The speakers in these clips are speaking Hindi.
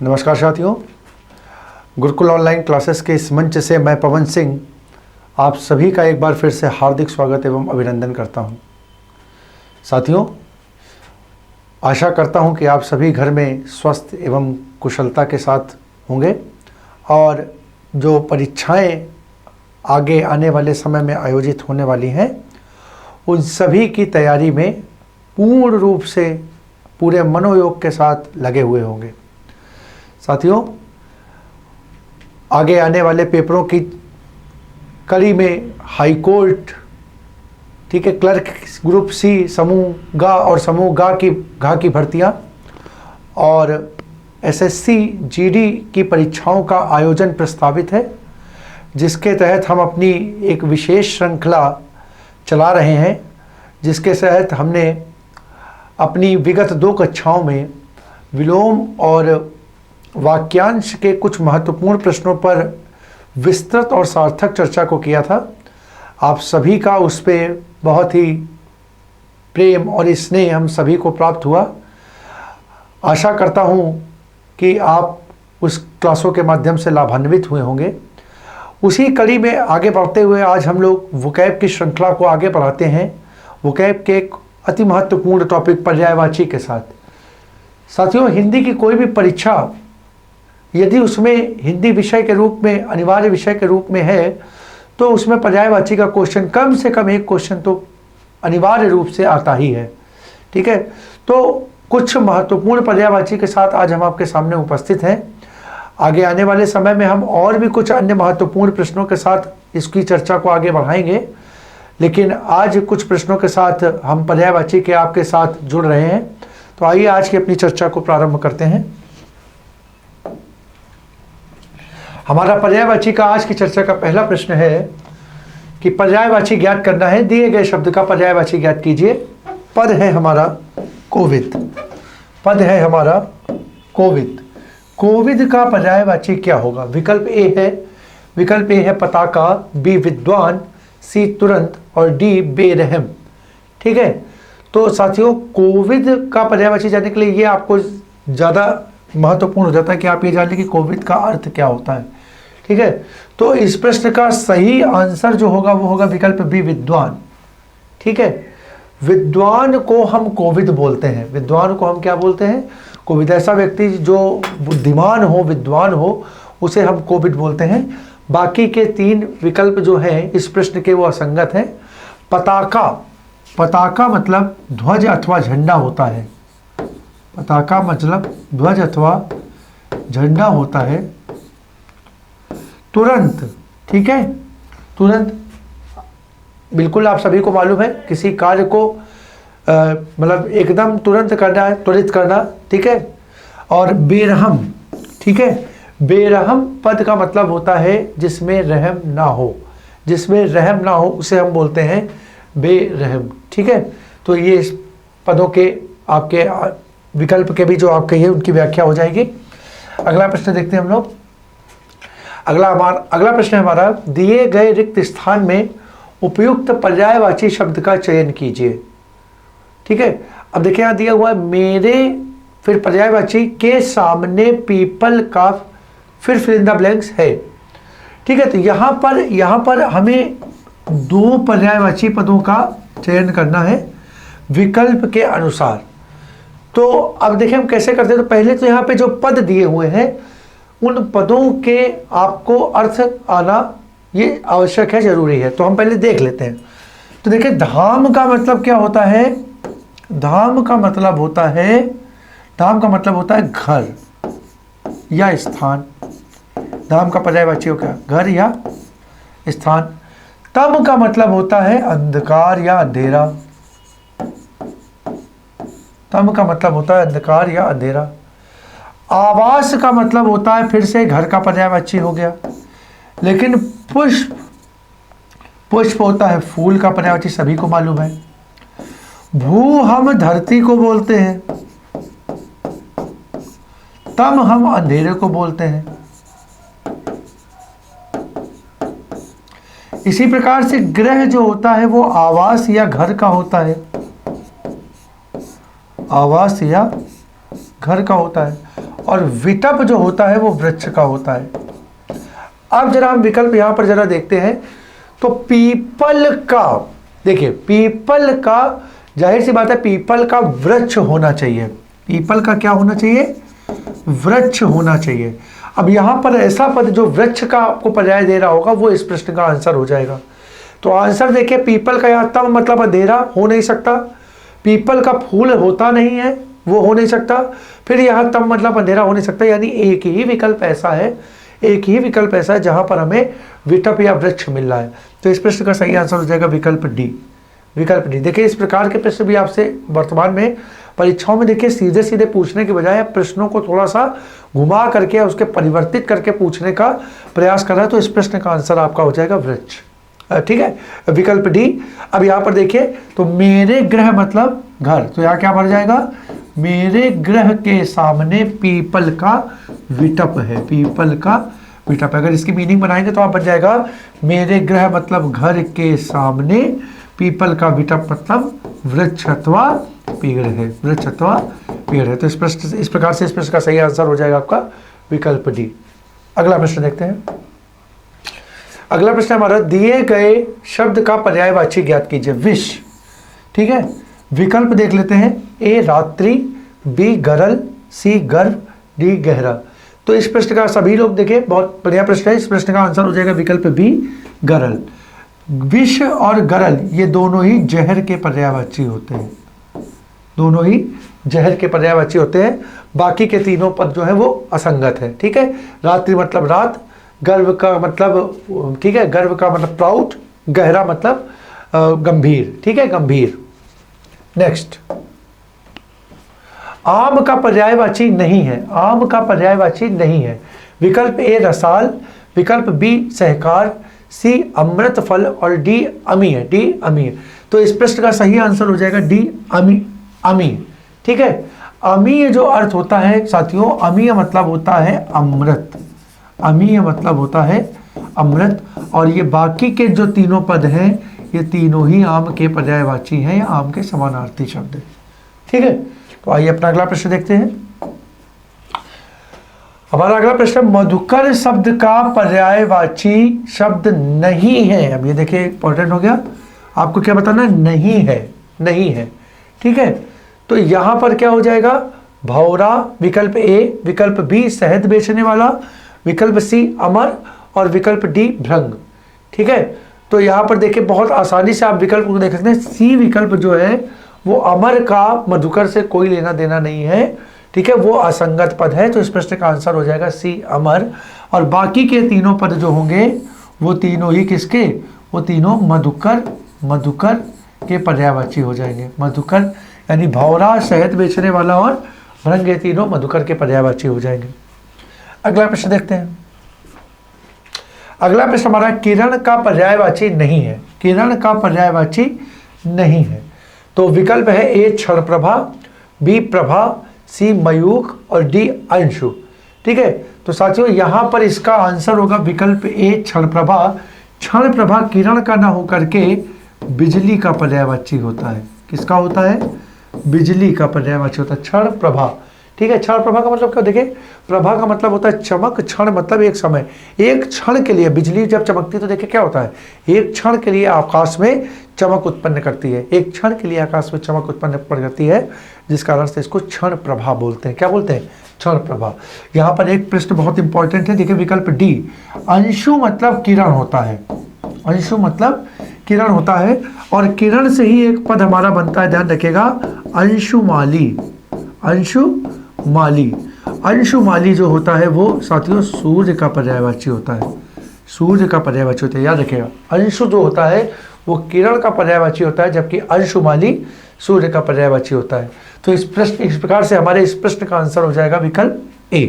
नमस्कार साथियों, गुरुकुल ऑनलाइन क्लासेस के इस मंच से मैं पवन सिंह आप सभी का एक बार फिर से हार्दिक स्वागत एवं अभिनंदन करता हूं। साथियों, आशा करता हूं कि आप सभी घर में स्वस्थ एवं कुशलता के साथ होंगे और जो परीक्षाएं आगे आने वाले समय में आयोजित होने वाली हैं उन सभी की तैयारी में पूर्ण रूप से पूरे मनोयोग के साथ लगे हुए होंगे। साथियों, आगे आने वाले पेपरों की कड़ी में हाई कोर्ट, ठीक है, क्लर्क ग्रुप सी, समूह ग और समूह घ की भर्तियां और एसएससी जीडी की परीक्षाओं का आयोजन प्रस्तावित है, जिसके तहत हम अपनी एक विशेष श्रृंखला चला रहे हैं, जिसके तहत हमने अपनी विगत 2 कक्षाओं में विलोम और वाक्यांश के कुछ महत्वपूर्ण प्रश्नों पर विस्तृत और सार्थक चर्चा को किया था। आप सभी का उस पर बहुत ही प्रेम और स्नेह हम सभी को प्राप्त हुआ। आशा करता हूँ कि आप उस क्लासों के माध्यम से लाभान्वित हुए होंगे। उसी कड़ी में आगे बढ़ते हुए आज हम लोग वोकैब की श्रृंखला को आगे बढ़ाते हैं, वोकैब के एक अति महत्वपूर्ण टॉपिक पर्यायवाची के साथ। साथियों, हिंदी की कोई भी परीक्षा यदि उसमें हिंदी विषय के रूप में, अनिवार्य विषय के रूप में है, तो उसमें पर्यायवाची का क्वेश्चन कम से कम एक क्वेश्चन तो अनिवार्य रूप से आता ही है। ठीक है, तो कुछ महत्वपूर्ण पर्यायवाची के साथ आज हम आपके सामने उपस्थित हैं। आगे आने वाले समय में हम और भी कुछ अन्य महत्वपूर्ण प्रश्नों के साथ इसकी चर्चा को आगे बढ़ाएंगे, लेकिन आज कुछ प्रश्नों के साथ हम पर्यायवाची के आपके साथ जुड़ रहे हैं। तो आइए आज की अपनी चर्चा को प्रारंभ करते हैं। हमारा पर्यायवाची का आज की चर्चा का पहला प्रश्न है कि पर्यायवाची ज्ञात करना है। दिए गए शब्द का पर्यायवाची ज्ञात कीजिए। पद है हमारा कोविद, पद है हमारा कोविद। कोविद का पर्यायवाची क्या होगा? विकल्प ए है पताका, बी विद्वान, सी तुरंत और डी बेरहम। ठीक है, तो साथियों, कोविद का पर्यायवाची जानने के लिए ये आपको ज़्यादा महत्वपूर्ण हो जाता है कि आप ये जान लें कि कोविद का अर्थ क्या होता है। ठीक है, तो इस प्रश्न का सही आंसर जो होगा वो होगा विकल्प बी, विद्वान। ठीक है, विद्वान को हम कोविद बोलते हैं। विद्वान को हम क्या बोलते हैं? कोविद। ऐसा व्यक्ति जो बुद्धिमान हो, विद्वान हो, उसे हम कोविद बोलते हैं। बाकी के 3 विकल्प जो हैं इस प्रश्न के वो असंगत हैं। पताका, पताका मतलब ध्वज अथवा झंडा होता है। पताका मतलब ध्वज अथवा झंडा होता है। तुरंत, ठीक है, तुरंत बिल्कुल आप सभी को मालूम है, किसी कार्य को मतलब एकदम तुरंत करना है, त्वरित करना। ठीक है, और बेरहम, ठीक है, बेरहम पद का मतलब होता है जिसमें रहम ना हो, जिसमें रहम ना हो उसे हम बोलते हैं बेरहम। ठीक है, तो ये इस पदों के आपके विकल्प के भी जो आप कहिए उनकी व्याख्या हो जाएगी। अगला प्रश्न देखते हैं हम लोग। अगला प्रश्न है हमारा, दिए गए रिक्त स्थान में उपयुक्त पर्यायवाची शब्द का चयन कीजिए। ठीक है, अब देखिए यहाँ दिया हुआ है मेरे, फिर पर्यायवाची के सामने पीपल का, फिर फिल इन द ब्लैंक्स है। ठीक है, तो यहाँ पर हमें 2 पर्यायवाची पदों का चयन करना है विकल्प के अनुसार। तो अब देखिए हम कैसे करते हैं। तो पहले तो यहाँ पे जो पद दिए हुए हैं उन पदों के आपको अर्थ आना ये आवश्यक है, जरूरी है। तो हम पहले देख लेते हैं। तो देखिए, धाम का मतलब क्या होता है? धाम का मतलब होता है घर या स्थान। धाम का पर्यायवाची क्या? घर या स्थान। तम का मतलब होता है अंधकार या अंधेरा। तम का मतलब होता है अंधकार या अंधेरा। आवास का मतलब होता है फिर से घर का पर्यायवाची हो गया। लेकिन पुष्प होता है फूल का पर्यायवाची, सभी को मालूम है। भू हम धरती को बोलते हैं। तम हम अंधेरे को बोलते हैं। इसी प्रकार से ग्रह जो होता है वो आवास या घर का होता है। आवास या घर का होता है। और विटप जो होता है वो वृक्ष का होता है। अब जरा हम विकल्प यहां पर जरा देखते हैं, तो पीपल का, देखिए पीपल का, जाहिर सी बात है पीपल का वृक्ष होना चाहिए, पीपल का क्या होना चाहिए, वृक्ष होना चाहिए। अब यहां पर ऐसा पद जो वृक्ष का आपको पर्याय दे रहा होगा वो इस प्रश्न का आंसर हो जाएगा। तो आंसर देखिए, पीपल का यहां तब मतलब अंधेरा हो नहीं सकता, पीपल का फूल होता नहीं है वो हो नहीं सकता, फिर यहां तब मतलब अंधेरा हो नहीं सकता, यानी एक ही विकल्प ऐसा है, एक ही विकल्प ऐसा है जहां पर हमें विटप या वृक्ष मिल रहा है। तो इस प्रश्न का सही आंसर हो जाएगा विकल्प डी, विकल्प डी। देखिए इस प्रकार के प्रश्न भी आपसे वर्तमान में परीक्षाओं में देखिए सीधे सीधे पूछने के बजाय प्रश्नों को थोड़ा सा घुमा करके उसके परिवर्तित करके पूछने का प्रयास कर रहा है। तो इस प्रश्न का आंसर आपका हो जाएगा वृक्ष, ठीक है, विकल्प डी। अब यहाँ पर देखिए, तो मेरे गृह मतलब घर, तो यहाँ क्या बन जाएगा, मेरे गृह के सामने पीपल का विटप है, पीपल का विटप। अगर इसकी मीनिंग बनाएंगे तो आप बन जाएगा मेरे गृह मतलब घर के सामने पीपल का विटप मतलब वृक्ष अथवा पेड़ है, वृक्ष अथवा पेड़ है। तो इस प्रकार से इस प्रश्न का सही आंसर हो जाएगा आपका विकल्प डी। अगला प्रश्न देखते हैं। अगला प्रश्न हमारा, दिए गए शब्द का पर्यायवाची ज्ञात कीजिए। विष, ठीक है, विकल्प देख लेते हैं। ए रात्रि, बी गरल, सी गर्भ, डी गहरा। तो इस प्रश्न का सभी लोग देखें बहुत बढ़िया प्रश्न है, इस प्रश्न का आंसर हो जाएगा विकल्प बी गरल। विष और गरल ये दोनों ही जहर के पर्यायवाची होते हैं, दोनों ही जहर के पर्यायवाची होते हैं। बाकी के तीनों पद जो है वो असंगत है, ठीक है। रात्रि मतलब रात, गर्भ का मतलब, ठीक है, गर्भ का मतलब प्राउड, गहरा मतलब गंभीर, ठीक है, गंभीर। नेक्स्ट, आम का पर्यायवाची नहीं है, आम का पर्यायवाची नहीं है। विकल्प ए रसाल, विकल्प बी सहकार, सी अमृत फल और डी अमीय, डी अमीय। तो इस प्रश्न का सही आंसर हो जाएगा डी अमीय, ठीक है। अमीय जो अर्थ होता है साथियों, अमीय मतलब होता है अमृत, अमीय मतलब होता है अमृत। और ये बाकी के जो तीनों पद हैं ये तीनों ही आम के पर्यायवाची हैं या आम के समानार्थी शब्द हैं, ठीक है। तो आइए अपना अगला प्रश्न देखते हैं। हमारा अगला प्रश्न, मधुकर शब्द का पर्यायवाची शब्द नहीं है। अब ये देखिए इंपॉर्टेंट हो गया, आपको क्या बताना, नहीं है, नहीं है, ठीक है। तो यहां पर क्या हो जाएगा, भौरा, विकल्प ए, विकल्प बी शहद बेचने वाला, विकल्प सी अमर और विकल्प डी भृंग, ठीक है। तो यहां पर देखिए बहुत आसानी से आप विकल्प को देख सकते हैं। सी विकल्प जो है वो अमर का मधुकर से कोई लेना देना नहीं है, ठीक है, वो असंगत पद है। तो इस प्रश्न का आंसर हो जाएगा सी अमर। और बाकी के तीनों पद जो होंगे वो तीनों ही किसके, वो तीनों मधुकर, मधुकर के पर्यायवाची हो जाएंगे। मधुकर यानी भौरा, शहद बेचने वाला और भृंग, ये तीनों मधुकर के पर्यायवाची हो जाएंगे। अगला प्रश्न देखते हैं। अगला प्रश्न हमारा, किरण का पर्यायवाची नहीं है, किरण का पर्यायवाची नहीं है। तो विकल्प है ए क्षण प्रभा, बी प्रभा, सी मयूख और डी अंशु, ठीक है। तो साथियों यहां पर इसका आंसर होगा विकल्प ए क्षण प्रभा। क्षण प्रभा किरण का ना होकर के बिजली का पर्यायवाची होता है। किसका होता है, बिजली का पर्यायवाची होता है क्षण प्रभा, ठीक है। क्षण प्रभा का मतलब क्या, देखिए प्रभा का मतलब होता है चमक, क्षण मतलब एक समय, एक क्षण के लिए बिजली जब चमकती है तो देखिए क्या होता है, एक क्षण के लिए आकाश में चमक उत्पन्न करती है, एक क्षण के लिए आकाश में चमक उत्पन्न करती है, जिस कारण से इसको क्षण प्रभा बोलते हैं। क्या बोलते हैं, क्षण प्रभा। यहाँ पर एक प्रश्न बहुत इंपॉर्टेंट है, देखिए विकल्प डी, अंशु मतलब किरण होता है, अंशु मतलब किरण होता है। और किरण से ही एक पद हमारा बनता है, ध्यान रखिएगा, अंशुमाली, अंशुमाली। अंशुमाली जो होता है वो साथियों सूर्य का पर्यायवाची होता है, सूर्य का पर्यायवाची होता है, याद रखिएगा। अंशु जो होता है वो किरण का पर्यायवाची होता है, जबकि अंशुमाली सूर्य का पर्यायवाची होता है। तो इस प्रकार से हमारे इस प्रश्न का आंसर हो जाएगा विकल्प ए।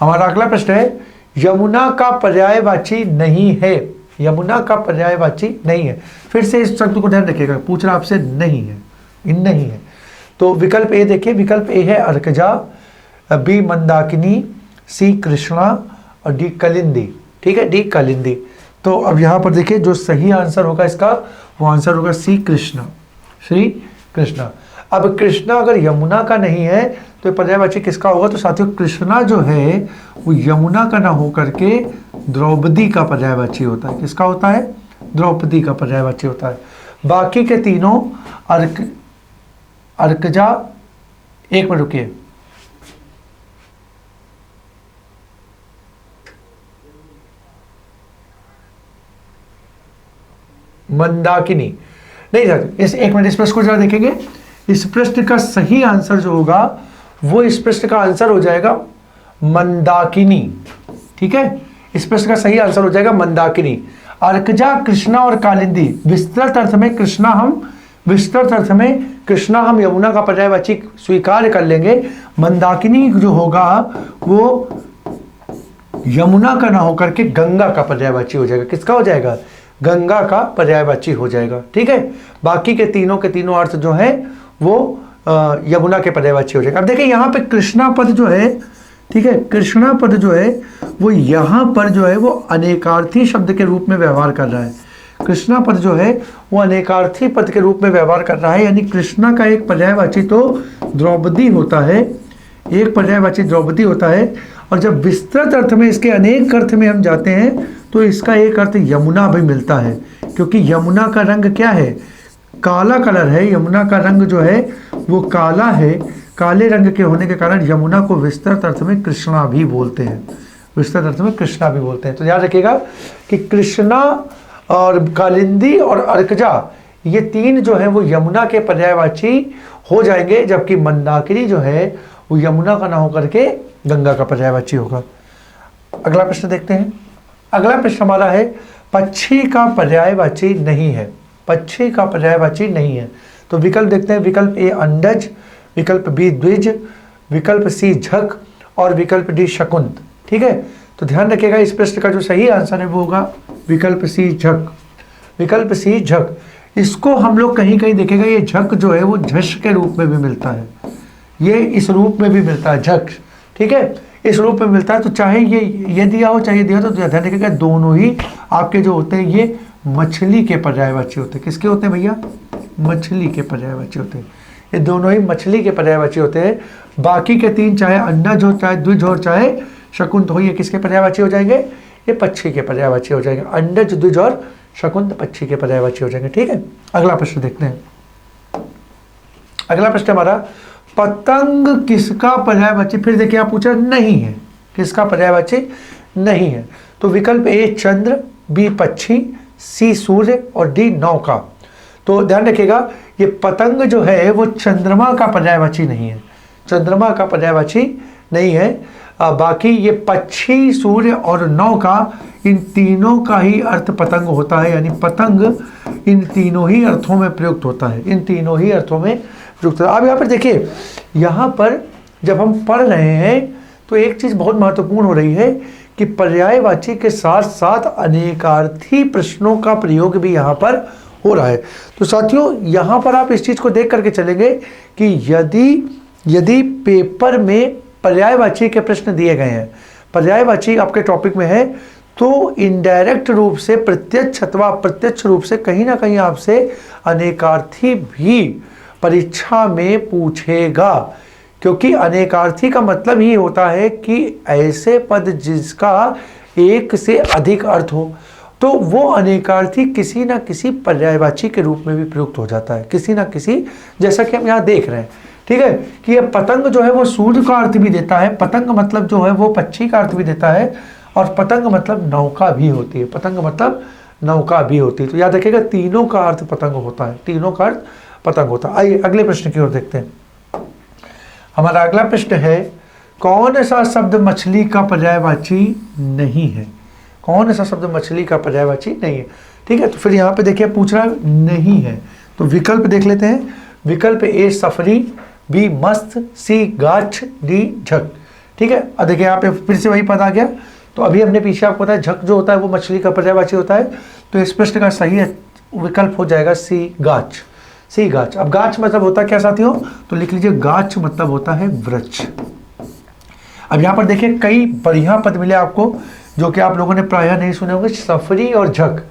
हमारा अगला प्रश्न है, यमुना का पर्यायवाची नहीं है, यमुना का पर्यायवाची नहीं है। फिर से इस शब्द को ध्यान रखिएगा, पूछ रहा आपसे नहीं है, नहीं है। तो विकल्प ए देखिए, विकल्प ए है अर्कजा, बी मंदाकिनी, सी कृष्णा और डी कलिंदी, ठीक है, डी कलिंदी। तो अब यहाँ पर देखिए जो सही आंसर होगा इसका, वो आंसर होगा सी कृष्णा, श्री कृष्णा। अब कृष्णा अगर यमुना का नहीं है तो पर्यायवाची किसका होगा? तो साथियों कृष्णा जो है वो यमुना का ना होकर के द्रौपदी का पर्यायवाची होता है। किसका होता है? द्रौपदी का पर्यायवाची होता है। बाकी के तीनों अर्कजा, एक मिनट रुकिए, मंदाकिनी नहीं सर, इस एक मिनट इस प्रश्न को जरा देखेंगे। इस प्रश्न का सही आंसर जो होगा वो इस प्रश्न का आंसर हो जाएगा मंदाकिनी। ठीक है, इस प्रश्न का सही आंसर हो जाएगा मंदाकिनी। अर्कजा, कृष्णा और कालिंदी, विस्तृत अर्थ में कृष्णा हम यमुना का पर्यायवाची स्वीकार कर लेंगे। मंदाकिनी जो होगा वो यमुना का ना होकर के गंगा का पर्यायवाची हो जाएगा। किसका हो जाएगा? गंगा का पर्यायवाची हो जाएगा। ठीक है, बाकी के तीनों अर्थ जो है वो यमुना के पर्यायवाची हो जाएगा। अब देखिए यहाँ पे कृष्णा पद जो है, ठीक है, कृष्णा पद जो है वो यहाँ पर जो है वो अनेकार्थी शब्द के रूप में व्यवहार कर रहा है। कृष्णा पद जो है वो अनेकार्थी पद के रूप में व्यवहार कर रहा है, यानी कृष्णा का एक पर्यायवाची तो द्रौपदी होता है, एक पर्यायवाची द्रौपदी होता है। और जब विस्तृत अर्थ में इसके अनेक अर्थ में हम जाते हैं तो इसका एक अर्थ यमुना भी मिलता है, क्योंकि यमुना का रंग क्या है? काला कलर है। यमुना का रंग जो है वो काला है, काले रंग के होने के कारण यमुना को विस्तृत अर्थ में कृष्णा भी बोलते हैं, विस्तृत अर्थ में कृष्णा भी बोलते हैं। तो याद रखिएगा कि कृष्णा और कालिंदी और अर्कजा ये तीन जो है वो यमुना के पर्यायवाची हो जाएंगे, जबकि मंदाकिनी जो है वो यमुना का ना होकर के गंगा का पर्यायवाची होगा। अगला प्रश्न देखते हैं। अगला प्रश्न हमारा है पक्षी का पर्यायवाची नहीं है। पक्षी का पर्यायवाची नहीं है। तो विकल्प देखते हैं। विकल्प ए अंडज, विकल्प बी द्विज, विकल्प सी झक और विकल्प डी शकुंत। ठीक है, तो ध्यान रखिएगा इस प्रश्न का जो सही आंसर है वो होगा विकल्प सी झक। विकल्प सी झक, इसको हम लोग कहीं कहीं देखेगा ये झक जो है वो झश के रूप में भी मिलता है, ये इस रूप में भी मिलता है झक। ठीक है, इस रूप में मिलता है। तो चाहे ये दिया हो चाहे दिया हो, तो ध्यान रखिएगा दोनों ही आपके जो होते हैं ये मछली के पर्यायवाची होते हैं। किसके होते हैं भैया? मछली के पर्यायवाची होते हैं। ये दोनों ही मछली के पर्यायवाची होते हैं। बाकी के तीन चाहे अंडज हो, चाहे द्विज हो, चाहे शकुंत हो, ये किसके पर्यायवाची हो जाएंगे? ये पक्षी के पर्यायवाची हो जाएंगे। अंडज, द्विज और शकुंत पक्षी के पर्यायवाची हो जाएंगे। ठीक है, अगला प्रश्न देखते हैं। अगला प्रश्न हमारा पतंग किसका पर्यायवाची? फिर देखिए आप पूछा नहीं है, किसका पर्यायवाची नहीं है। तो विकल्प ए चंद्र, बी पक्षी, सी सूर्य और डी नौका। तो ध्यान रखिएगा ये पतंग जो है वो चंद्रमा का पर्यायवाची नहीं है, चंद्रमा का पर्यायवाची नहीं है। बाकी ये पक्षी, सूर्य और नौका, इन तीनों का ही अर्थ पतंग होता है, यानी पतंग इन तीनों ही अर्थों में प्रयुक्त होता है, इन तीनों ही अर्थों में प्रयुक्त होता है। अब यहाँ पर देखिए, यहाँ पर जब हम पढ़ रहे हैं तो एक चीज़ बहुत महत्वपूर्ण हो रही है कि पर्यायवाची के साथ साथ अनेकार्थी प्रश्नों का प्रयोग भी यहाँ पर हो रहा है। तो साथियों यहाँ पर आप इस चीज़ को देख करके चलेंगे कि यदि पेपर में पर्यायवाची के प्रश्न दिए गए हैं, पर्यायवाची आपके टॉपिक में है, तो इनडायरेक्ट रूप से प्रत्यक्ष अथवा अप्रत्यक्ष रूप से कहीं ना कहीं आपसे अनेकार्थी भी परीक्षा में पूछेगा, क्योंकि अनेकार्थी का मतलब ही होता है कि ऐसे पद जिसका एक से अधिक अर्थ हो, तो वो अनेकार्थी किसी ना किसी पर्यायवाची के रूप में भी प्रयुक्त हो जाता है, किसी ना किसी, जैसा कि हम यहाँ देख रहे हैं। ठीक है, कि ये पतंग जो है वो सूर्य का अर्थ भी देता है, पतंग मतलब जो है वो पक्षी का अर्थ भी देता है, और पतंग मतलब नौका भी होती है, पतंग मतलब नौका भी होती है। तो याद रखिएगा तीनों का अर्थ पतंग होता है, तीनों का अर्थ पतंग होता है। आइए अगले प्रश्न की ओर देखते हैं। हमारा अगला प्रश्न है कौन सा शब्द मछली का पर्यायवाची नहीं है? कौन सा शब्द मछली का पर्यायवाची नहीं है? ठीक है, तो फिर यहाँ पे देखिए पूछ रहा है नहीं है, तो विकल्प देख लेते हैं। विकल्प ए सफरी, बी मस्त, सी गाछ, डी झक। ठीक है, अब देखिए यहाँ पे फिर से वही पद आ गया। तो अभी हमने पीछे आपको बताया झक जो होता है वो मछली का पर्यायवाची होता है, तो इस प्रश्न का सही विकल्प हो जाएगा सी गाछ, सी गाछ। अब गाछ मतलब होता है क्या साथियों? तो लिख लीजिए गाछ मतलब होता है वृक्ष। अब यहाँ पर देखिए कई बढ़िया पद मिले आपको जो कि आप लोगों ने प्रायः नहीं सुने होंगे, सफरी और झक,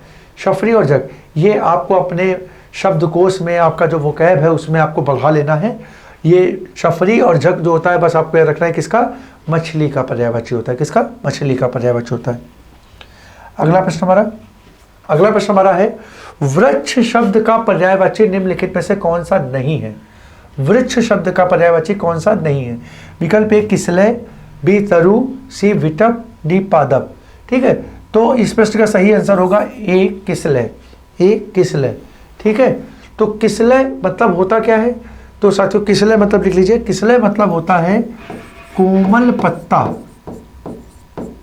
सफरी और झक, ये आपको अपने शब्दकोश में आपका जो वोकैब है उसमें आपको बढ़ा लेना है। ये शफरी और झक जो होता है बस आपको याद रखना है किसका, मछली का पर्यायवाची होता है, किसका, मछली का पर्यायवाची होता है। अगला प्रश्न हमारा है वृक्ष शब्द का पर्यायवाची निम्नलिखित में से कौन सा नहीं है। वृक्ष शब्द का पर्यायवाची कौन सा नहीं है। विकल्प ए किसलय, बी तरु, सी विटप, डी पादप। ठीक है, तो इस प्रश्न का सही आंसर होगा ए किसलय, ए किसलय। ठीक है, तो किसलय मतलब होता क्या है, तो साथियों किसलय मतलब लिख लीजिए, किसलय मतलब होता है कोमल पत्ता,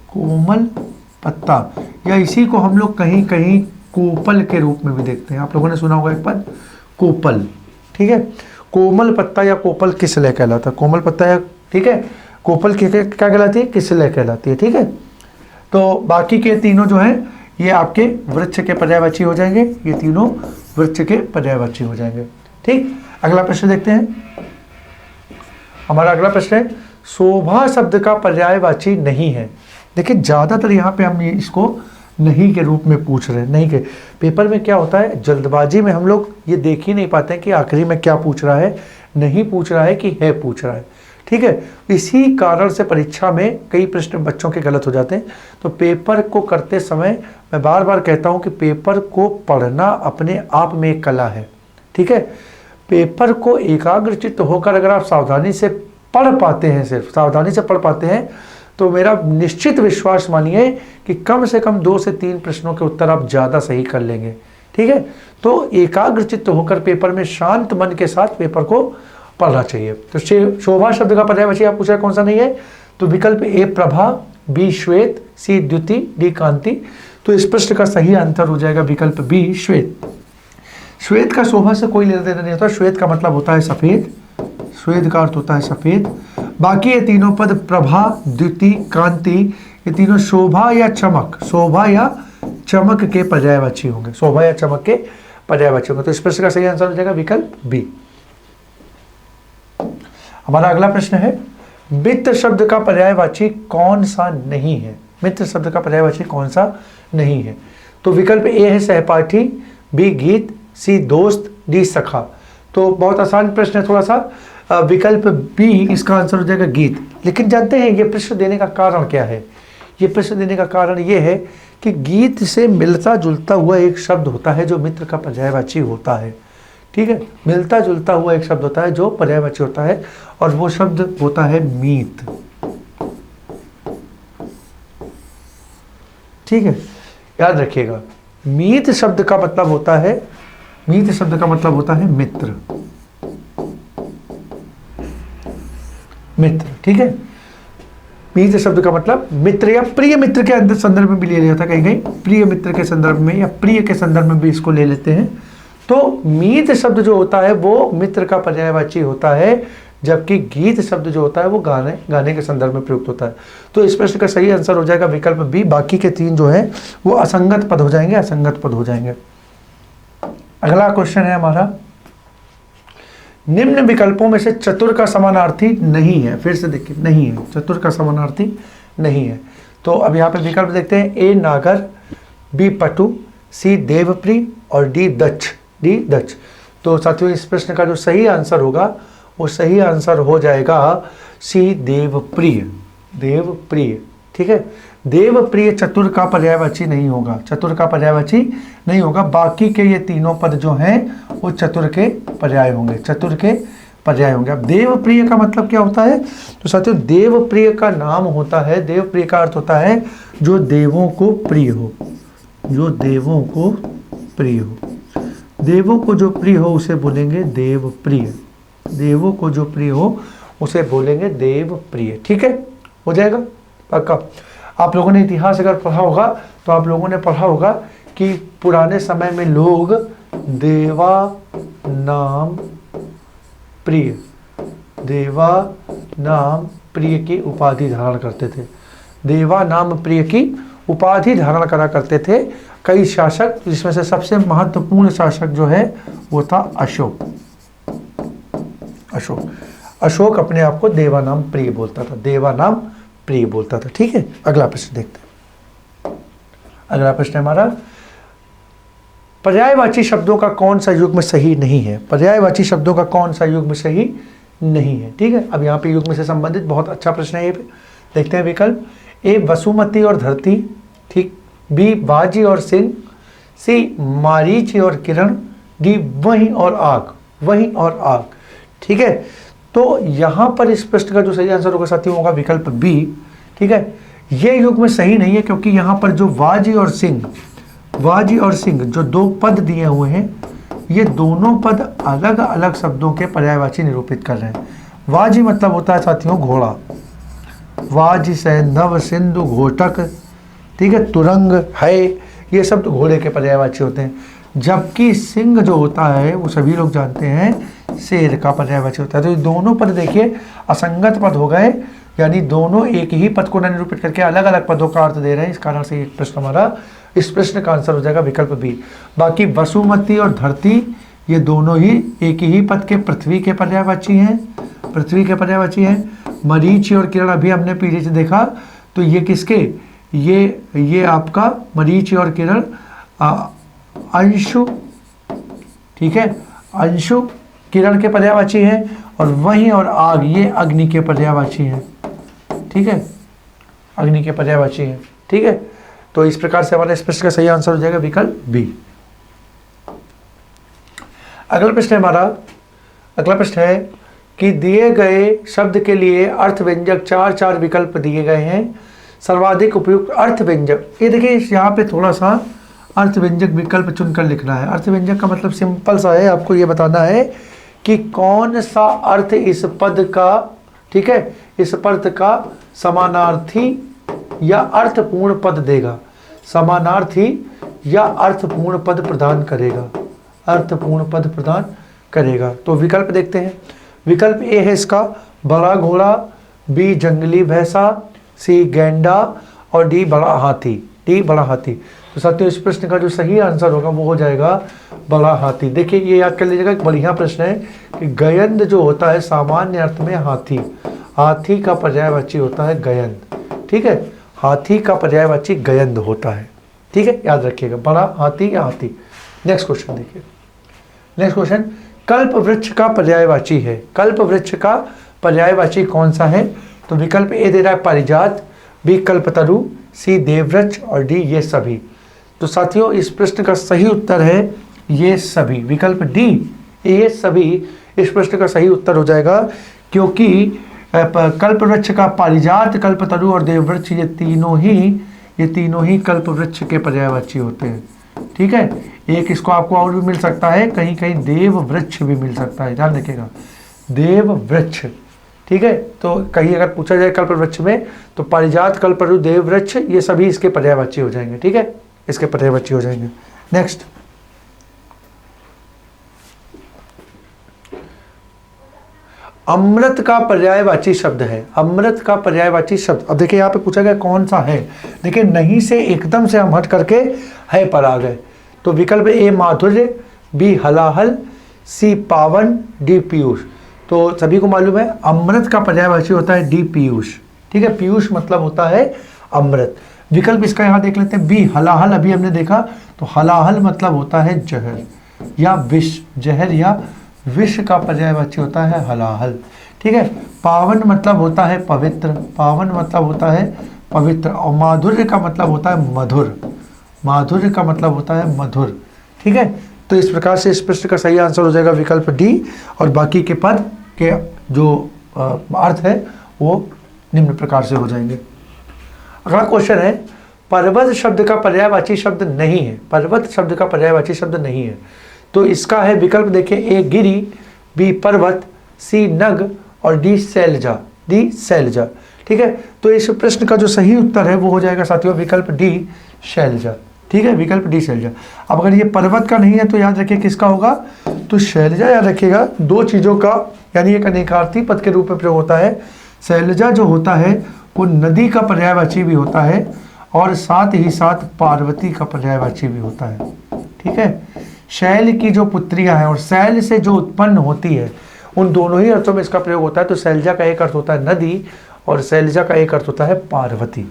कोमल पत्ता, या इसी को हम लोग कहीं कहीं कोपल के रूप में भी देखते हैं। आप लोगों ने सुना होगा एक पद कोपल। ठीक है, कोमल पत्ता या कोपल किसलय कहलाता है, कोमल पत्ता या, ठीक है, कोपल क्या कहलाती है, किसलय कहलाती है। ठीक है, तो बाकी के तीनों जो हैं ये आपके वृक्ष के पर्यायवाची हो जाएंगे, ये तीनों वृक्ष के पर्यायवाची हो जाएंगे। ठीक, अगला प्रश्न देखते हैं। हमारा अगला प्रश्न है शोभा शब्द का पर्यायवाची नहीं है। देखिए ज़्यादातर यहाँ पे हम इसको नहीं के रूप में पूछ रहे हैं। नहीं के पेपर में क्या होता है, जल्दबाजी में हम लोग ये देख ही नहीं पाते हैं कि आखिरी में क्या पूछ रहा है, नहीं पूछ रहा है कि है पूछ रहा है। ठीक है, इसी कारण से परीक्षा में कई प्रश्न बच्चों के गलत हो जाते हैं। तो पेपर को करते समय मैं बार बार कहता हूँ कि पेपर को पढ़ना अपने आप में एक कला है। ठीक है, पेपर को एकाग्रचित्त होकर अगर आप सावधानी से पढ़ पाते हैं, सिर्फ सावधानी से पढ़ पाते हैं, तो मेरा निश्चित विश्वास मानिए कि कम से कम 2 से 3 प्रश्नों के उत्तर आप ज़्यादा सही कर लेंगे। ठीक है, तो एकाग्रचित्त होकर पेपर में शांत मन के साथ पेपर को पढ़ना चाहिए। तो शोभा शब्द का पर्यायवाची आप पूछ रहे कौन सा नहीं है, तो विकल्प ए प्रभा, बी श्वेत, सी द्युति, डी कांति। तो इस प्रश्न का सही आंसर हो जाएगा विकल्प बी श्वेत। श्वेत का शोभा से कोई लेना देना नहीं होता, श्वेत का मतलब होता है सफेद, श्वेत का अर्थ होता है सफेद। बाकी ये तीनों पद प्रभा, द्युति, कांति, ये तीनों शोभा या चमक, शोभा या चमक के पर्यायवाची होंगे, शोभा या चमक के पर्यायवाची होंगे। तो इस प्रश्न का सही आंसर हो जाएगा विकल्प बी। हमारा अगला प्रश्न है मित्र शब्द का पर्यायवाची कौन सा नहीं है। मित्र शब्द का पर्यायवाची कौन सा नहीं है, तो विकल्प ए है सहपाठी, बी गीत, सी दोस्त, डी सखा। तो बहुत आसान प्रश्न है थोड़ा सा, विकल्प बी इसका आंसर हो जाएगा गीत। लेकिन जानते हैं ये प्रश्न देने का कारण क्या है, ये प्रश्न देने का कारण ये है कि गीत से मिलता जुलता हुआ एक शब्द होता है जो मित्र का पर्यायवाची होता है। ठीक है, मिलता जुलता हुआ एक शब्द होता है जो पर्यायवाची होता है, और वो शब्द होता है मीत। ठीक है, याद रखिएगा, मीत शब्द का मतलब होता है, मीत शब्द का मतलब होता है मित्र, मित्र। ठीक है, मीत शब्द का मतलब मित्र या प्रिय मित्र के अंदर संदर्भ में भी ले लिया था, कहीं कहीं प्रिय मित्र के संदर्भ में या प्रिय के संदर्भ में भी इसको ले लेते हैं। तो मीत शब्द जो होता है वो मित्र का पर्यायवाची होता है, जबकि गीत शब्द जो होता है वो गाने के संदर्भ में प्रयुक्त होता है। तो इस प्रश्न का सही आंसर हो जाएगा विकल्प बी। बाकी के 3 जो है वो असंगत पद हो जाएंगे, असंगत पद हो जाएंगे। अगला क्वेश्चन है हमारा, निम्न विकल्पों में से चतुर का समानार्थी नहीं है। फिर से देखिए, नहीं है, चतुर का समानार्थी नहीं है। तो अब यहाँ पे विकल्प देखते हैं, ए नागर, बी पटु, सी देवप्रिय और डी दक्ष, डी दक्ष। तो साथियों इस प्रश्न का जो सही आंसर होगा वो सही आंसर हो जाएगा सी देवप्रिय, देवप्रिय। ठीक है, देवप्रिय चतुर का पर्यायवाची नहीं होगा, चतुर का पर्यायवाची नहीं होगा। बाकी के ये तीनों पद जो हैं वो चतुर के पर्याय होंगे, चतुर के पर्याय होंगे। अब देवप्रिय का मतलब क्या होता है, तो साथियों देवप्रिय का नाम होता है, देवप्रिय का अर्थ होता है जो देवों को प्रिय हो, जो देवों को प्रिय हो। देवों को जो प्रिय हो उसे बोलेंगे देवप्रिय, देवों को जो प्रिय हो उसे बोलेंगे देवप्रिय। ठीक है, हो जाएगा पक्का। आप लोगों ने इतिहास अगर पढ़ा होगा तो आप लोगों ने पढ़ा होगा कि पुराने समय में लोग देवा नाम प्रिय, देवा नाम प्रिय की उपाधि धारण करते थे, देवा नाम प्रिय की उपाधि धारण करा करते थे कई शासक, जिसमें से सबसे महत्वपूर्ण शासक जो है वो था अशोक। अशोक, अशोक अपने आप को देवा नाम प्रिय बोलता था, देवा नाम प्रिय बोलता था। ठीक है, अगला प्रश्न देखते हैं। अगला प्रश्न हमारा, पर्यायवाची शब्दों का कौन सा युग्म सही नहीं है। पर्यायवाची शब्दों का कौन सा युग्म सही नहीं है। ठीक है, अब यहाँ पे युग्म से संबंधित बहुत अच्छा प्रश्न है ये पे। देखते हैं विकल्प। ए वसुमती और धरती, ठीक। बी बाजी और सिंह, सी मारीच और किरण, डी वही और आग, वही और आग। ठीक है, तो यहाँ पर इस प्रश्न का जो सही आंसर होगा साथियों होगा विकल्प बी। ठीक है, ये युग्म सही नहीं है क्योंकि यहाँ पर जो वाजी और सिंह, वाजी और सिंह जो दो पद दिए हुए हैं, ये दोनों पद अलग अलग शब्दों के पर्यायवाची निरूपित कर रहे हैं। वाजी मतलब होता है साथियों घोड़ा, वाज से नव सिंधु घोटक, ठीक है, तुरंग है, ये सब तो घोड़े के पर्यायवाची होते हैं। जबकि सिंह जो होता है वो सभी लोग जानते हैं शेर का पर्यायवाची होता है। तो ये दोनों पद देखिए असंगत पद हो गए, यानी दोनों एक ही पद को न निरूपित करके अलग अलग पदों का अर्थ दे रहे हैं। इस कारण से एक प्रश्न हमारा, इस प्रश्न का आंसर हो जाएगा विकल्प बी। बाकी वसुमती और धरती ये दोनों ही एक ही पद के पृथ्वी के पर्यायवाची हैं, पृथ्वी के पर्यायवाची हैं। मरीचि और किरण अभी हमने पीछे से देखा, तो ये किसके, ये आपका मरीचि और किरण अंशु, ठीक है, अंशु किरण के पर्यायवाची हैं, और वही और आग ये अग्नि के पर्यायवाची हैं। ठीक है, अग्नि के पर्यायवाची हैं। ठीक है, तो इस प्रकार से हमारा इस प्रश्न का सही आंसर हो जाएगा विकल्प बी। अगला प्रश्न है हमारा, अगला प्रश्न है कि दिए गए शब्द के लिए अर्थ व्यंजक चार विकल्प दिए गए हैं। सर्वाधिक उपयुक्त अर्थ व्यंजक, ये देखिए यहाँ पे थोड़ा सा अर्थ व्यंजक विकल्प चुनकर लिखना है। अर्थ व्यंजक का मतलब सिंपल सा है, आपको ये बताना है कि कौन सा अर्थ इस पद का, ठीक है, इस पद का समानार्थी या अर्थपूर्ण पद देगा, समानार्थी या अर्थपूर्ण पद प्रदान करेगा, अर्थपूर्ण पद प्रदान करेगा। तो विकल्प देखते हैं। विकल्प ए है इसका बड़ा घोड़ा, बी जंगली भैंसा, सी गैंडा, और डी बड़ा हाथी, डी बड़ा हाथी। तो साथियों इस प्रश्न का जो सही आंसर होगा वो हो जाएगा बड़ा हाथी। देखिए ये याद कर लीजिएगा, एक बढ़िया प्रश्न है कि गयंद जो होता है सामान्य अर्थ में हाथी, हाथी का पर्यायवाची होता है गयंद। ठीक है, हाथी का पर्यायवाची गयंद होता है। ठीक है, याद रखिएगा, बड़ा हाथी या हाथी। नेक्स्ट क्वेश्चन देखिए, नेक्स्ट क्वेश्चन, कल्प वृक्ष का पर्यायवाची है, कल्प वृक्ष का पर्यायवाची कौन सा है? तो विकल्प ए दे रहा है पारिजात, बी कल्पतरु, सी देववृक्ष, और डी ये सभी। तो साथियों इस प्रश्न का सही उत्तर है ये सभी, विकल्प डी ये सभी इस प्रश्न का सही उत्तर हो जाएगा, क्योंकि कल्प वृक्ष का पारिजात, कल्पतरु और देववृक्ष ये तीनों ही कल्प वृक्ष के पर्यायवाची होते हैं। ठीक है, एक इसको आपको और भी मिल सकता है, कहीं कहीं देव वृक्ष भी मिल सकता है, ध्यान रखिएगा, देव वृक्ष। ठीक है, तो कहीं अगर पूछा जाए कल्प वृक्ष में तो पारिजात, कल्पतरु, देव वृक्ष ये सभी इसके पर्यायवाची हो जाएंगे। ठीक है, इसके पर्यायवाची हो जाएंगे। नेक्स्ट, अमृत का पर्यायवाची शब्द है, अमृत का पर्यायवाची शब्द। अब देखिए यहाँ पे पूछा गया कौन सा है, देखिए नहीं से एकदम से हम हट करके है पर आ गए। तो विकल्प ए माधुर्य, बी हलाहल, सी पावन, डी पीयूष। तो सभी को मालूम है अमृत का पर्यायवाची होता है डी पीयूष। ठीक है, पीयूष मतलब होता है अमृत। विकल्प इसका यहाँ देख लेते हैं बी हलाहल, अभी हमने देखा, तो हलाहल मतलब होता है जहर या विष, जहर या विष का पर्यायवाची होता है हलाहल। ठीक है, पावन मतलब होता है पवित्र, पावन मतलब होता है पवित्र, और माधुर्य का मतलब होता है मधुर, माधुर्य का मतलब होता है मधुर। ठीक है, तो इस प्रकार से इस प्रश्न का सही आंसर हो जाएगा विकल्प डी, और बाकी के पद के जो अर्थ है वो निम्न प्रकार से हो जाएंगे। अगला क्वेश्चन है, पर्वत शब्द का पर्यायवाची शब्द नहीं है, पर्वत शब्द का पर्यायवाची शब्द नहीं है। तो इसका है विकल्प देखिए, ए गिरी, बी पर्वत, सी नग, और डी शैलजा, डी शैलजा। ठीक है, तो इस प्रश्न का जो सही उत्तर है वो हो जाएगा साथियों विकल्प डी शैलजा। ठीक है, विकल्प डी शैलजा। अब अगर ये पर्वत का नहीं है तो याद रखिए किसका होगा, तो शैलजा याद रखिएगा, दो चीज़ों का यानी एक अनेकार्थी पद के रूप में प्रयोग होता है। शैलजा जो होता है वो नदी का पर्यायवाची भी होता है, और साथ ही साथ पार्वती का पर्यायवाची भी होता है। ठीक है, शैल की जो पुत्रियां हैं और शैल से जो उत्पन्न होती है, उन दोनों ही अर्थों में इसका प्रयोग होता है। तो शैलजा का एक अर्थ होता है नदी, और शैलजा का एक अर्थ होता है पार्वती।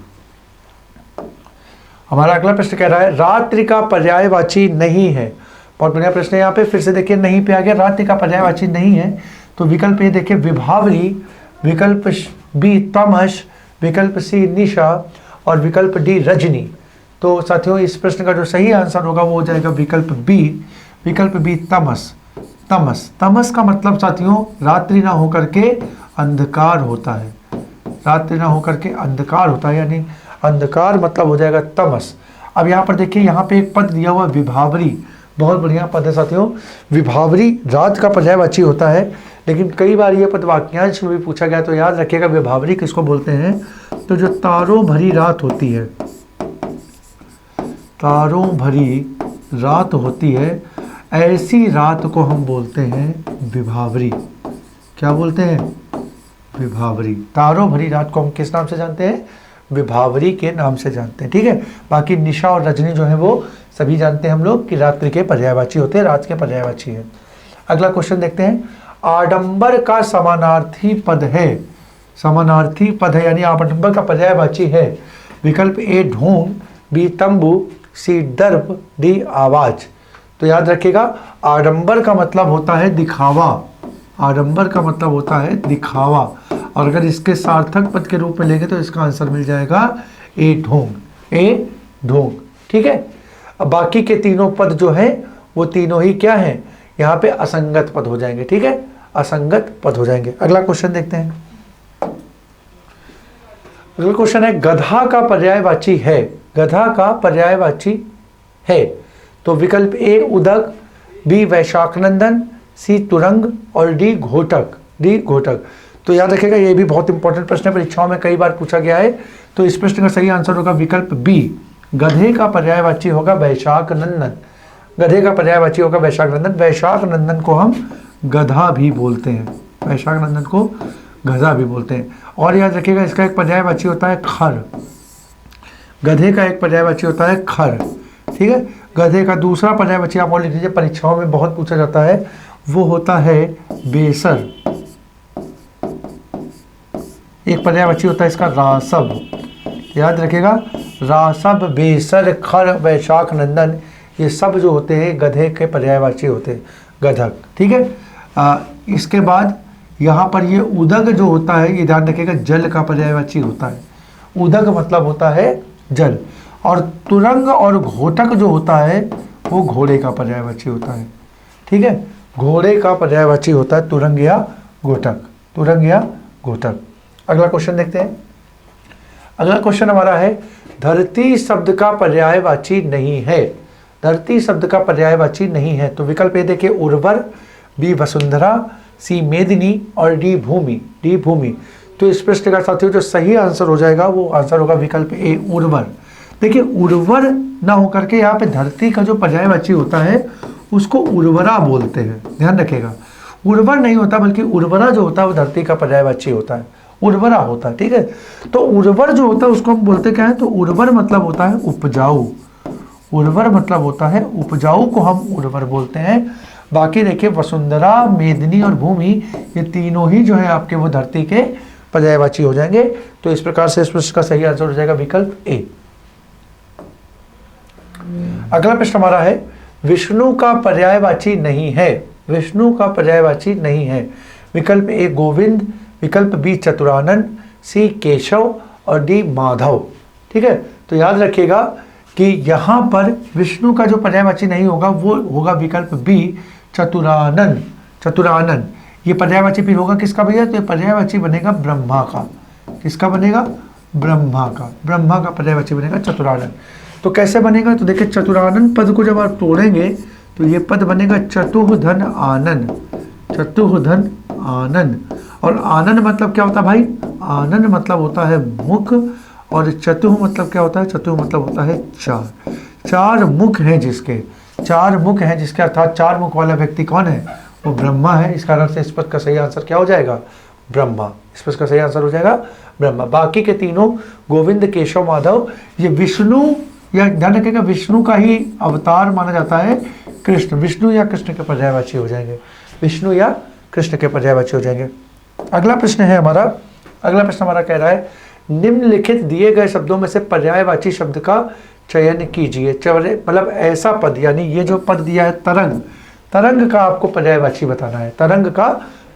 हमारा अगला प्रश्न कह रहा है, रात्रि का पर्यायवाची नहीं है। बहुत बढ़िया प्रश्न है, यहाँ पे फिर से देखिए नहीं पे आ गया, रात्रि का पर्यायवाची नहीं है। तो विकल्प ए देखिए विभावरी, विकल्प बी तमस, विकल्प सी निशा और विकल्प डी रजनी। तो साथियों इस प्रश्न का जो सही आंसर होगा वो हो जाएगा विकल्प बी, विकल्प बी तमस। तमस, तमस का मतलब साथियों रात्रि ना होकर के अंधकार होता है, रात्रि ना होकर के अंधकार होता है, यानी अंधकार मतलब हो जाएगा तमस। अब यहाँ पर देखिए, यहाँ पे एक पद दिया हुआ विभावरी, बहुत बढ़िया पद है साथियों। विभावरी रात का पर्यायवाची होता है, लेकिन कई बार ये पद वाक्यांश में भी पूछा गया, तो याद रखिएगा विभावरी किसको बोलते हैं, तो जो तारों भरी रात होती है, तारों भरी रात होती है, ऐसी रात को हम बोलते हैं विभावरी। क्या बोलते हैं? विभावरी। तारों भरी रात को हम किस नाम से जानते हैं? विभावरी के नाम से जानते हैं, ठीक है। बाकी निशा और रजनी जो है वो सभी जानते हैं हम लोग कि रात्रि के पर्यायवाची होते हैं, रात के पर्यायवाची है। अगला क्वेश्चन देखते हैं, आडंबर का समानार्थी पद है, समानार्थी पद है यानी आडंबर का पर्यायवाची है। विकल्प ए ढोंग, बी तंबू, सी दर्प, डी आवाज। तो याद रखिएगा आडंबर का मतलब होता है दिखावा, आडंबर का मतलब होता है दिखावा, और अगर इसके सार्थक पद के रूप में लेंगे तो इसका आंसर मिल जाएगा ए ढोंग, ए ढोंग, ठीक है। अब बाकी के तीनों पद जो है वो तीनों ही क्या हैं, यहाँ पे असंगत पद हो जाएंगे, ठीक है, असंगत पद हो जाएंगे। अगला क्वेश्चन देखते हैं, अगला क्वेश्चन है गधा का पर्यायवाची है, गधा का पर्यायवाची है। तो विकल्प ए उदक, बी वैशाखनंदन, सी तुरंग और डी घोटक, डी घोटक। तो याद रखिएगा ये भी बहुत इंपॉर्टेंट प्रश्न है, परीक्षाओं में कई बार पूछा गया है। तो इस प्रश्न का सही आंसर होगा विकल्प बी, गधे का पर्यायवाची होगा वैशाखनंदन, गधे का पर्यायवाची होगा वैशाखनंदन। वैशाखनंदन को हम गधा भी बोलते हैं, वैशाखनंदन को गधा भी बोलते हैं। और याद रखिएगा इसका एक पर्यायवाची होता है खर, गधे का एक पर्यायवाची होता है खर, ठीक है। गधे का दूसरा पर्यायवाची आप और लिख लीजिए, परीक्षाओं में बहुत पूछा जाता है, वो होता है बेसर। एक पर्यायवाची होता है इसका रासब, याद रखिएगा रासब, बेसर, खर, वैशाखनंदन, ये सब जो होते हैं गधे के पर्यायवाची होते हैं, गधक, ठीक है। इसके बाद यहाँ पर ये उदक जो होता है, ये ध्यान रखिएगा जल का पर्यायवाची होता है, उदक मतलब होता है जल। और तुरंग और घोटक जो होता है वो घोड़े का पर्यायवाची होता है, ठीक है, घोड़े का पर्यायवाची होता है तुरंग या घोटक, तुरंग या घोटक। अगला क्वेश्चन देखते हैं, अगला क्वेश्चन हमारा है धरती शब्द का पर्यायवाची नहीं है, धरती शब्द का पर्यायवाची नहीं है। तो विकल्प ए देखिए उर्वर, बी वसुंधरा, सी मेदिनी और डी भूमि, डी भूमि। तो इस प्रश्न का साथियों जो सही आंसर हो जाएगा वो आंसर होगा विकल्प ए उर्वर। देखिए उर्वर ना होकर के यहाँ पे धरती का जो पर्यायवाची होता है उसको उर्वरा बोलते हैं, ध्यान रखिएगा, उर्वर नहीं होता बल्कि उर्वरा जो होता है वो धरती का पर्यायवाची होता है, उर्वरा होता है, ठीक है। तो उर्वर जो होता है उसको हम बोलते क्या है, तो उर्वर मतलब होता है उपजाऊ, उर्वर मतलब होता है उपजाऊ को हम उर्वर बोलते हैं। बाकी देखिए वसुंधरा, मेदिनी और भूमि ये तीनों ही जो है आपके वो धरती के पर्यायवाची हो जाएंगे। तो इस प्रकार से इस प्रश्न का सही आंसर हो जाएगा विकल्प ए। अगला प्रश्न हमारा है विष्णु का पर्यायवाची नहीं है, विष्णु का पर्यायवाची नहीं है। विकल्प ए गोविंद, विकल्प बी चतुरानन, सी केशव और डी माधव, ठीक है। तो याद रखिएगा कि यहाँ पर विष्णु का जो पर्यायवाची नहीं होगा वो होगा विकल्प बी चतुरानन, चतुरानन। ये पर्यायवाची फिर होगा किसका भैया, तो ये पर्यायवाची बनेगा ब्रह्मा का, किसका बनेगा, ब्रह्मा का, ब्रह्मा का पर्यायवाची बनेगा चतुरानन। तो कैसे बनेगा, तो देखिए चतुरानन पद को जब आप तोड़ेंगे तो ये पद बनेगा चतुर्धन आनन, चतुर्धन आनन। और आनन मतलब क्या होता है भाई, आनन मतलब होता है मुख, और चतुः मतलब क्या होता है, चतुः मतलब होता है चार, चार मुख हैं जिसके, चार मुख हैं जिसके, अर्थात चार मुख वाला व्यक्ति कौन है, वो ब्रह्मा है। इस कारण से इस पद का सही आंसर क्या हो जाएगा, ब्रह्मा, इस पद का सही आंसर हो जाएगा ब्रह्मा। बाकी के तीनों गोविंद, केशव, माधव ये विष्णु या ध्यान रखिएगा विष्णु का ही अवतार माना जाता है, कृष्ण, विष्णु या कृष्ण के पर्यायवाची हो जाएंगे, विष्णु या कृष्ण के पर्यायवाची हो जाएंगे। अगला प्रश्न है हमारा, अगला प्रश्न हमारा कह रहा है निम्नलिखित दिए गए शब्दों में से पर्यायवाची शब्द का चयन कीजिए। मतलब ऐसा पद, यानी ये जो पद दिया है तरंग, तरंग का आपको पर्यायवाची बताना है, तरंग का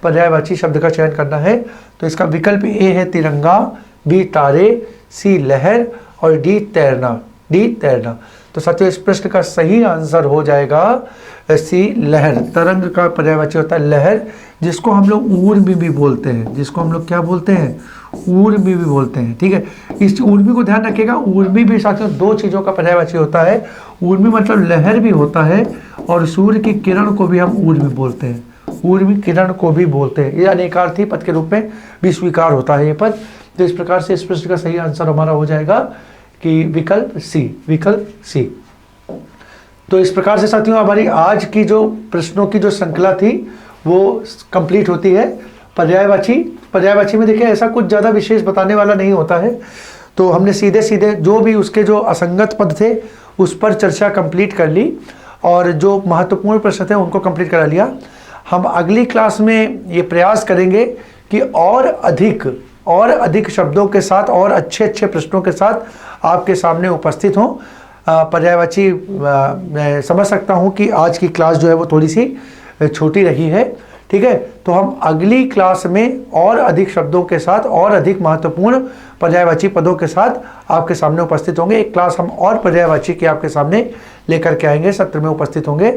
पर्यायवाची शब्द का चयन करना है। तो इसका विकल्प ए है तिरंगा, बी तारे, सी लहर और डी तैरना। डी तैरना। तो साथियों इस प्रश्न का सही आंसर हो जाएगा सी लहर। तरंग का पर्यायवाची होता है लहर, जिसको हम लोग ऊर्मी भी बोलते हैं, जिसको हम लोग क्या बोलते हैं, ऊर्मी भी बोलते हैं। ठीक है, इस ऊर्मी को ध्यान रखिएगा। ऊर्मी भी साथियों दो चीज़ों का पर्यायवाची होता है। ऊर्मी मतलब लहर भी होता है और सूर्य की किरण को भी हम ऊर्मी बोलते हैं, ऊर्मी किरण को भी बोलते हैं। ये अनेकार्थी पद के रूप में भी स्वीकार होता है ये पद। तो इस प्रकार से इस प्रश्न का सही आंसर हमारा हो जाएगा कि विकल्प सी, विकल्प सी। तो इस प्रकार से साथियों हमारी आज की जो प्रश्नों की जो श्रृंखला थी वो कंप्लीट होती है। पर्यायवाची में देखिए ऐसा कुछ ज़्यादा विशेष बताने वाला नहीं होता है। तो हमने सीधे सीधे जो भी उसके जो असंगत पद थे उस पर चर्चा कंप्लीट कर ली और जो महत्वपूर्ण प्रश्न थे उनको कंप्लीट करा लिया। हम अगली क्लास में ये प्रयास करेंगे कि और अधिक शब्दों के साथ और अच्छे प्रश्नों के साथ आपके सामने उपस्थित हों। पर्यायवाची मैं समझ सकता हूं कि आज की क्लास जो है वो थोड़ी सी छोटी रही है। ठीक है, तो हम अगली क्लास में और अधिक शब्दों के साथ और अधिक महत्वपूर्ण पर्यायवाची पदों के साथ आपके सामने उपस्थित होंगे। एक क्लास हम और पर्यायवाची के आपके सामने लेकर के आएंगे, सत्र में उपस्थित होंगे।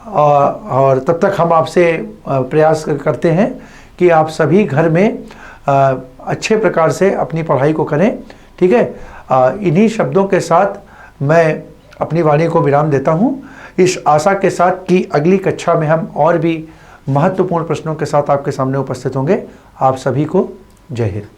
और तब तक हम आपसे प्रयास करते हैं कि आप सभी घर में अच्छे प्रकार से अपनी पढ़ाई को करें। ठीक है, इन्हीं शब्दों के साथ मैं अपनी वाणी को विराम देता हूं, इस आशा के साथ कि अगली कक्षा में हम और भी महत्वपूर्ण प्रश्नों के साथ आपके सामने उपस्थित होंगे। आप सभी को जय हिंद।